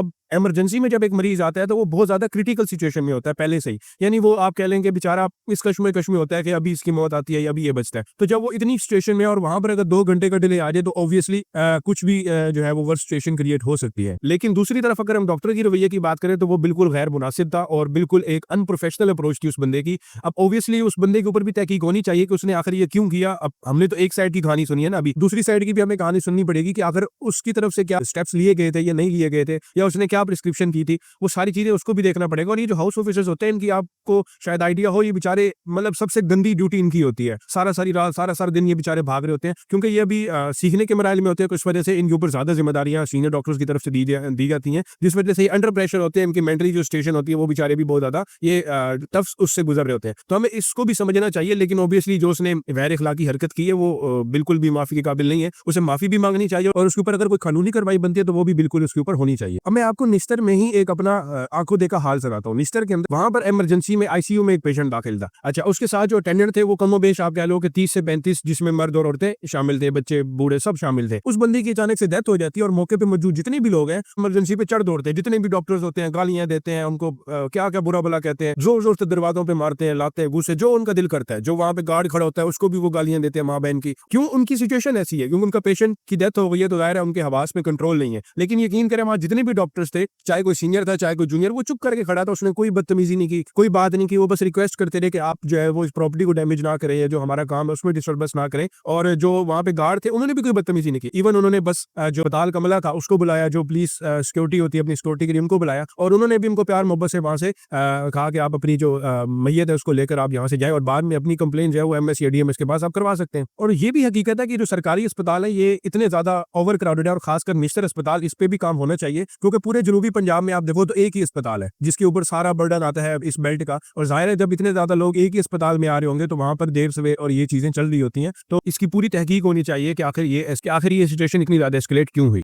अब इमरजेंसी में जब एक मरीज आता है तो वो बहुत ज्यादा क्रिटिकल सिचुएशन में होता है पहले से ही, यानी वो आप कह लेंगे बेचारा इस कश्म में होता है कि अभी इसकी मौत आती है या अभी ये बचता है। तो जब वो इतनी सिचुएशन में और वहां पर अगर 2 घंटे का डिले आ जाए तो ऑब्वियसली कुछ भी जो है वो वर्स्ट सिचुएशन क्रिएट हो सकती है। लेकिन दूसरी तरफ अगर हम डॉक्टर की रवैये की बात करें तो वो बिल्कुल गैर मुनासिब था और बिल्कुल एक अनप्रोफेशनल अप्रोच थी उस बंदे की। अब ऑब्वियसली उस बंदे के ऊपर भी तहकीक होनी चाहिए कि उसने आखिर ये क्यों किया। अब हमने तो एक साइड की कहानी सुनी है ना, अभी दूसरी साइड की भी हमें कहानी सुननी पड़ेगी कि आखिर उसकी तरफ से क्या स्टेप्स लिए गए थे या नहीं लिए गए थे, या उसने क्या प्रिस्क्रिप्शन की थी, वो सारी चीजें उसको भी देखना पड़ेगा। और ये जो हाउस ऑफिसर्स होते हैं इनकी आपको शायद आइडिया हो, ये बेचारे मतलब सबसे गंदी ड्यूटी इनकी होती है। सारी रात सारा दिन ये बेचारे भाग रहे होते हैं क्योंकि ये अभी सीखने के मराइल में होते हैं। इस वजह से इनके ऊपर ज्यादा जिम्मेदारियां सीनियर डॉक्टर्स की तरफ से दी जाती हैं, जिस वजह से अंडर प्रेशर होते हैं। इनकी मेंटली जो स्टेशन होती है वो बेचारे भी बहुत ज्यादा ये टफ उससे गुजर रहे होते हैं। तो हमें इसको भी समझना चाहिए। लेकिन ऑब्वियसली जो उसने गैर इखलाकी हरकत की है वो बिल्कुल भी माफी के काबिल नहीं है, उसे माफी भी मांगनी चाहिए और उसके ऊपर अगर कोई कानूनी कार्रवाई बनती है तो वो भी बिल्कुल उसके ऊपर होनी चाहिए। अब मैं आपको निस्तर में ही एक अपना आंखों देखा हाल सुनाता हूँ। निस्तर के अंदर वहां पर इमरजेंसी में आईसीयू में एक पेशेंट दाखिल था। अच्छा, उसके साथ जो अटेंडेंट थे वो कमोबेश आप कह लो कि 30 से 35 जिसमें मर्द और औरतें शामिल थे, बच्चे बूढ़े सब शामिल थे। उस बंदी की अचानक से डेथ हो जाती है और मौके पे मौजूद जितने भी लोग हैं इमरजेंसी पे चढ़ दौड़ते हैं। जितने भी डॉक्टर्स होते हैं गालियां देते हैं उनको, क्या क्या बुरा भला कहते हैं, जोर जोर से दरवाजों पे मारते हैं, लाते हैं गुस्से, जो उनका दिल करता है। जो वहां पे गार्ड खड़ा होता है उसको भी वो गालियां देते हैं माँ बहन की। क्यों? उनकी सिचुएशन ऐसी है क्योंकि उनका पेशेंट की डेथ हो गई है तो जाहिर है उनके हवास में कंट्रोल नहीं है। लेकिन यकीन करें वहां जितने भी डॉक्टर्स थे, चाहे कोई सीनियर था चाहे कोई जूनियर, वो चुप करके खड़ा था। उसने कोई बदतमीजी नहीं की, कोई बात नहीं की। वो बस रिक्वेस्ट करते रहे कि आप जो है वो इस प्रॉपर्टी को डैमेज ना करें, जो हमारा काम है उसमें डिस्टर्बेंस ना करें। और जो वहां पे गार्ड थे उन्होंने भी कोई बदतमीजी नहीं की। इवन उन्होंने बस जो अस्पताल कमला था उसको बुलाया, जो पुलिस सिक्योरिटी होती है अपनी सिक्योरिटी के लिए उनको बुलाया, और उन्होंने भी उनको प्यार मोहब्बत से वहां से कहा कि आप अपनी जो मैयत है उसको लेकर आप यहाँ से जाए और बाद में अपनी कंप्लेन जो है वो एमएस या डीएमएस के पास आप करवा सकते हैं। और ये भी हकीकत है कि जो सरकारी अस्पताल है ये इतने ज्यादा ओवर क्राउडेड है, और खासकर निश्चित अस्पताल, इस पे भी काम होना चाहिए क्योंकि पूरे जनूबी पंजाब में आप देखो तो एक ही अस्पताल है जिसके ऊपर सारा बर्डन आता है इस बेल्ट का। और जाहिर है जब इतने ज्यादा लोग एक ही अस्पताल में आ रहे होंगे तो वहां पर देर सवेर और ये चीजें चल रही होती हैं। तो इसकी पूरी तहकीक होनी चाहिए कि आखिर ये सिचुएशन इतनी ज्यादा एस्केलेट क्यों हुई।